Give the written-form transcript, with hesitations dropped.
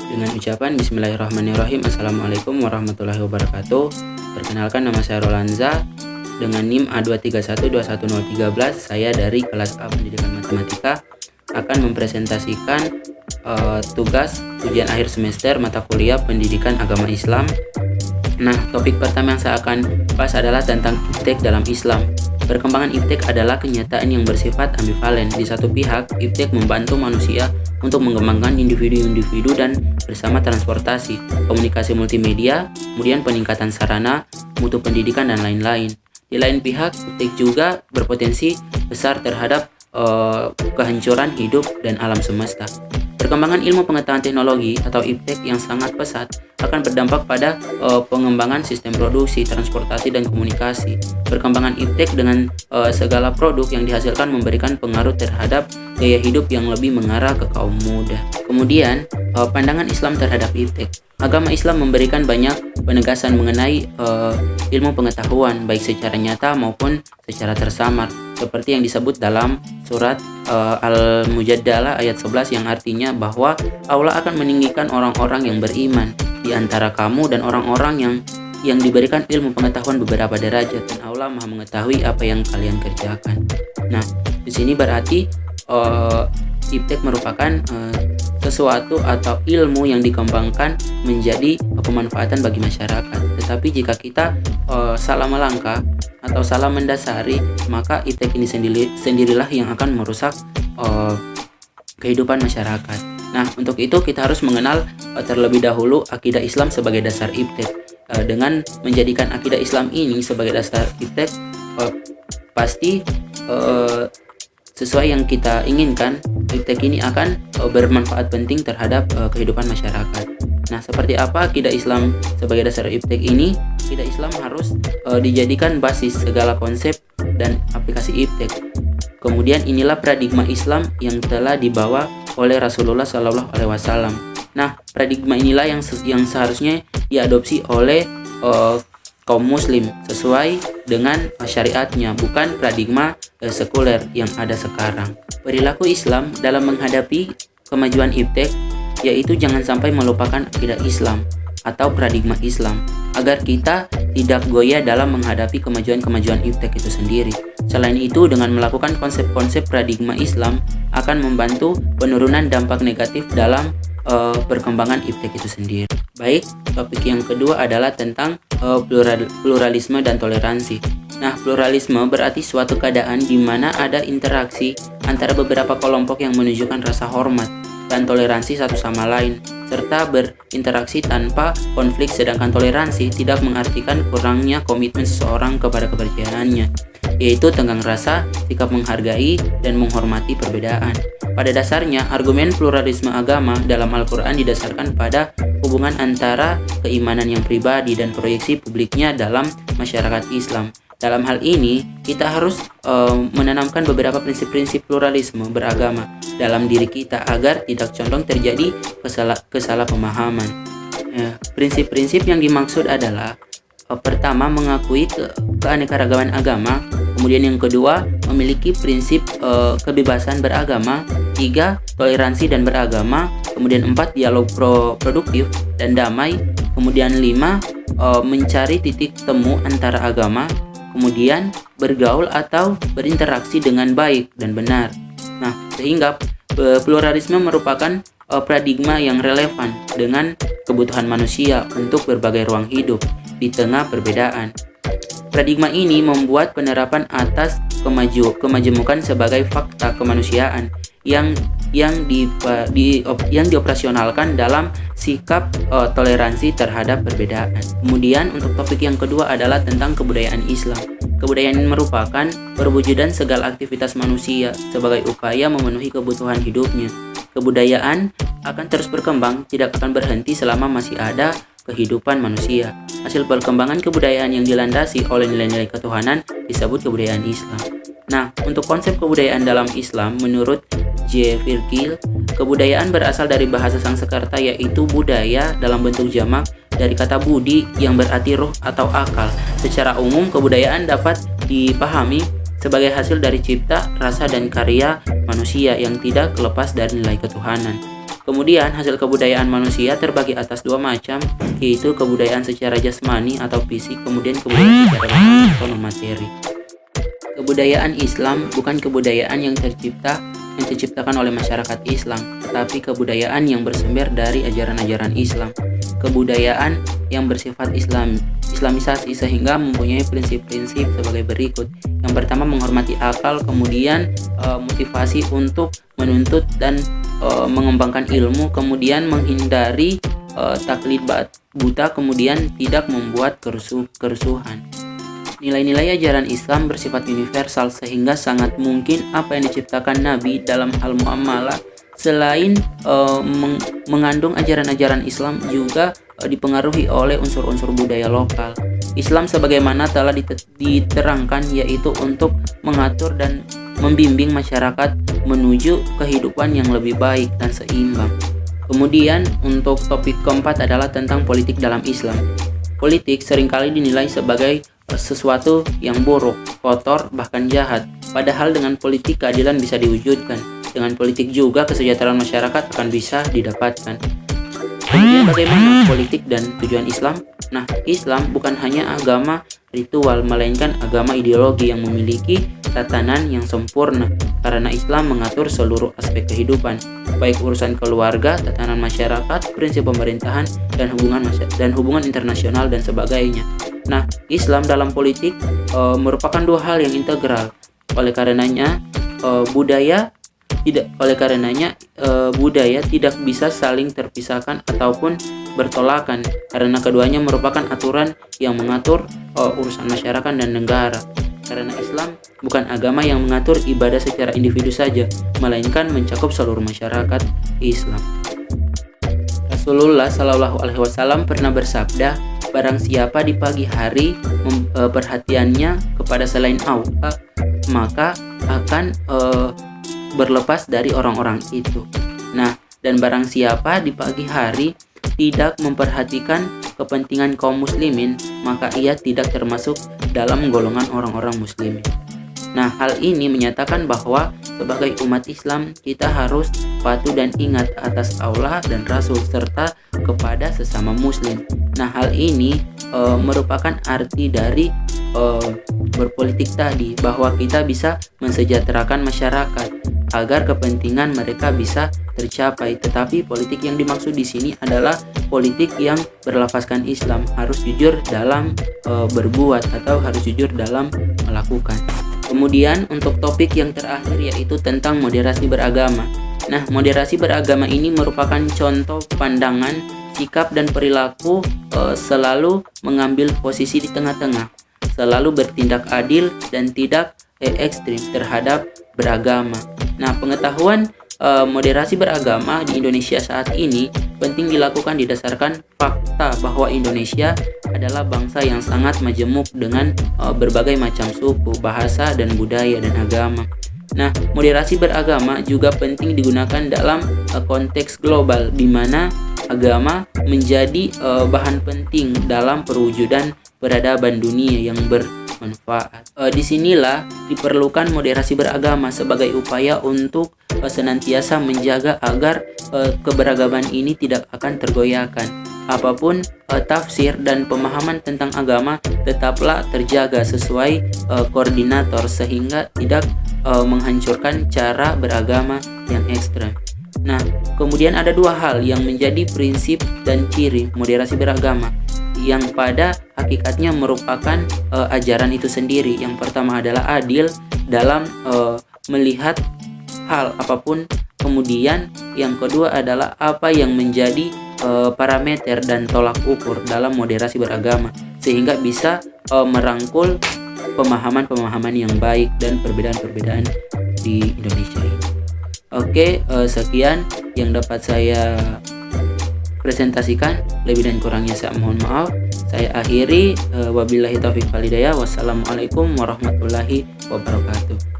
Dengan ucapan Bismillahirrahmanirrahim. Assalamualaikum warahmatullahi wabarakatuh. Perkenalkan, nama saya Rolanza dengan NIM A231211013. Saya dari kelas A Pendidikan Matematika akan mempresentasikan tugas ujian akhir semester mata kuliah Pendidikan Agama Islam. Nah, topik pertama yang saya akan bahas adalah tentang iptek dalam Islam. Perkembangan iptek adalah kenyataan yang bersifat ambivalen. Di satu pihak, iptek membantu manusia untuk mengembangkan individu-individu dan bersama transportasi, komunikasi multimedia, kemudian peningkatan sarana, mutu pendidikan, dan lain-lain. Di lain pihak, iptek juga berpotensi besar terhadap kehancuran hidup dan alam semesta. Perkembangan ilmu pengetahuan teknologi atau iptek yang sangat pesat akan berdampak pada pengembangan sistem produksi, transportasi, dan komunikasi. Perkembangan iptek dengan segala produk yang dihasilkan memberikan pengaruh terhadap gaya hidup yang lebih mengarah ke kaum muda. Kemudian, pandangan Islam terhadap iptek. Agama Islam memberikan banyak penegasan mengenai ilmu pengetahuan, baik secara nyata maupun secara tersamar, seperti yang disebut dalam surat Al-Mujadalah ayat 11 yang artinya bahwa Allah akan meninggikan orang-orang yang beriman di antara kamu dan orang-orang yang diberikan ilmu pengetahuan beberapa derajat, dan Allah Maha mengetahui apa yang kalian kerjakan. Nah, di sini berarti iptek merupakan sesuatu atau ilmu yang dikembangkan menjadi pemanfaatan bagi masyarakat. Tetapi jika kita salah melangkah atau salah mendasari, maka iptek ini sendirilah yang akan merusak kehidupan masyarakat. Nah, untuk itu kita harus mengenal terlebih dahulu akidah Islam sebagai dasar iptek. Dengan menjadikan akidah Islam ini sebagai dasar iptek, pasti sesuai yang kita inginkan, iptek ini akan bermanfaat penting terhadap kehidupan masyarakat. Nah, seperti apa akidah Islam sebagai dasar iptek ini? Akidah Islam harus dijadikan basis segala konsep dan aplikasi iptek. Kemudian inilah paradigma Islam yang telah dibawa oleh Rasulullah SAW. Nah, paradigma inilah yang seharusnya diadopsi oleh kaum muslim sesuai dengan syariatnya, bukan paradigma sekuler yang ada sekarang. Perilaku Islam dalam menghadapi kemajuan iptek yaitu jangan sampai melupakan akidah Islam atau paradigma Islam, agar kita tidak goyah dalam menghadapi kemajuan-kemajuan iptek itu sendiri. Selain itu, dengan melakukan konsep-konsep paradigma Islam akan membantu penurunan dampak negatif dalam perkembangan iptek itu sendiri. Baik, topik yang kedua adalah tentang pluralisme dan toleransi. Nah, pluralisme berarti suatu keadaan di mana ada interaksi antara beberapa kelompok yang menunjukkan rasa hormat dan toleransi satu sama lain, serta berinteraksi tanpa konflik. Sedangkan toleransi tidak mengartikan kurangnya komitmen seseorang kepada kepercayaannya, yaitu tenggang rasa, sikap menghargai, dan menghormati perbedaan. Pada dasarnya, argumen pluralisme agama dalam Al-Quran didasarkan pada hubungan antara keimanan yang pribadi dan proyeksi publiknya dalam masyarakat Islam. Dalam hal ini, kita harus menanamkan beberapa prinsip-prinsip pluralisme beragama dalam diri kita agar tidak condong terjadi kesalahpemahaman. Prinsip-prinsip yang dimaksud adalah pertama, mengakui keanekaragaman agama. Kemudian yang kedua, memiliki prinsip kebebasan beragama. 3, toleransi dan beragama. Kemudian 4, dialog produktif dan damai. Kemudian 5, mencari titik temu antara agama. Kemudian bergaul atau berinteraksi dengan baik dan benar. Nah, sehingga pluralisme merupakan paradigma yang relevan dengan kebutuhan manusia untuk berbagai ruang hidup di tengah perbedaan. Paradigma ini membuat penerapan atas kemajemukan sebagai fakta kemanusiaan yang dioperasionalkan dalam sikap toleransi terhadap perbedaan. Kemudian untuk topik yang kedua adalah tentang kebudayaan Islam. Kebudayaan merupakan perwujudan segala aktivitas manusia sebagai upaya memenuhi kebutuhan hidupnya. Kebudayaan akan terus berkembang, tidak akan berhenti selama masih ada kehidupan manusia. Hasil perkembangan kebudayaan yang dilandasi oleh nilai-nilai ketuhanan disebut kebudayaan Islam. Nah, untuk konsep kebudayaan dalam Islam, menurut J. Virgil, kebudayaan berasal dari bahasa Sanskerta yaitu budaya dalam bentuk jamak dari kata budi yang berarti ruh atau akal. Secara umum, kebudayaan dapat dipahami sebagai hasil dari cipta, rasa, dan karya manusia yang tidak lepas dari nilai ketuhanan. Kemudian hasil kebudayaan manusia terbagi atas dua macam, yaitu kebudayaan secara jasmani atau fisik, kemudian kebudayaan secara rohani atau non-materi. Kebudayaan Islam bukan kebudayaan yang diciptakan oleh masyarakat Islam, tetapi kebudayaan yang bersumber dari ajaran-ajaran Islam. Kebudayaan yang bersifat Islamisasi sehingga mempunyai prinsip-prinsip sebagai berikut. Yang pertama, menghormati akal, kemudian motivasi untuk menuntut dan mengembangkan ilmu, kemudian menghindari taklid buta, kemudian tidak membuat kerusuhan. Nilai-nilai ajaran Islam bersifat universal sehingga sangat mungkin apa yang diciptakan Nabi dalam hal muamalah selain mengandung ajaran-ajaran Islam juga dipengaruhi oleh unsur-unsur budaya lokal. Islam sebagaimana telah diterangkan yaitu untuk mengatur dan membimbing masyarakat menuju kehidupan yang lebih baik dan seimbang. Kemudian untuk topik keempat adalah tentang politik dalam Islam. Politik seringkali dinilai sebagai sesuatu yang buruk, kotor, bahkan jahat. Padahal dengan politik keadilan bisa diwujudkan. Dengan politik juga kesejahteraan masyarakat akan bisa didapatkan. Kemudian bagaimana politik dan tujuan Islam? Nah, Islam bukan hanya agama ritual, melainkan agama ideologi yang memiliki tatanan yang sempurna. Karena Islam mengatur seluruh aspek kehidupan, baik urusan keluarga, tatanan masyarakat, prinsip pemerintahan, dan hubungan internasional dan sebagainya. Nah, Islam dalam politik merupakan dua hal yang integral. Oleh karenanya budaya tidak bisa saling terpisahkan ataupun bertolakan, karena keduanya merupakan aturan yang mengatur urusan masyarakat dan negara. Karena Islam bukan agama yang mengatur ibadah secara individu saja, melainkan mencakup seluruh masyarakat Islam. Rasulullah Shallallahu Alaihi Wasallam pernah bersabda, barang siapa di pagi hari perhatiannya kepada selain Allah, maka akan berlepas dari orang-orang itu. Nah, dan barang siapa di pagi hari tidak memperhatikan kepentingan kaum muslimin, maka ia tidak termasuk dalam golongan orang-orang muslimin. Nah, hal ini menyatakan bahwa sebagai umat Islam kita harus patuh dan ingat atas Allah dan Rasul serta kepada sesama muslim. Nah, hal ini merupakan arti dari berpolitik tadi, bahwa kita bisa mensejahterakan masyarakat agar kepentingan mereka bisa tercapai. Tetapi politik yang dimaksud di sini adalah politik yang berlafazkan Islam, harus jujur dalam berbuat atau harus jujur dalam melakukan. Kemudian untuk topik yang terakhir yaitu tentang moderasi beragama. Nah, moderasi beragama ini merupakan contoh pandangan, sikap dan perilaku selalu mengambil posisi di tengah-tengah, selalu bertindak adil dan tidak ekstrim terhadap beragama. Nah, pengetahuan moderasi beragama di Indonesia saat ini penting dilakukan didasarkan fakta bahwa Indonesia adalah bangsa yang sangat majemuk dengan berbagai macam suku, bahasa, dan budaya dan agama. Nah, moderasi beragama juga penting digunakan dalam konteks global di mana agama menjadi bahan penting dalam perwujudan peradaban dunia yang bermanfaat. Disinilah diperlukan moderasi beragama sebagai upaya untuk senantiasa menjaga agar keberagaman ini tidak akan tergoyahkan. Apapun tafsir dan pemahaman tentang agama tetaplah terjaga sesuai koordinator sehingga tidak menghancurkan cara beragama yang ekstrem. Nah, kemudian ada dua hal yang menjadi prinsip dan ciri moderasi beragama yang pada hakikatnya merupakan ajaran itu sendiri. Yang pertama adalah adil dalam melihat hal apapun. Kemudian yang kedua adalah apa yang menjadi parameter dan tolak ukur dalam moderasi beragama sehingga bisa merangkul pemahaman-pemahaman yang baik dan perbedaan-perbedaan di Indonesia ini. Oke, sekian yang dapat saya presentasikan. Lebih dan kurangnya saya mohon maaf. Saya akhiri, wabillahi taufiq wal hidayah. Wassalamualaikum warahmatullahi wabarakatuh.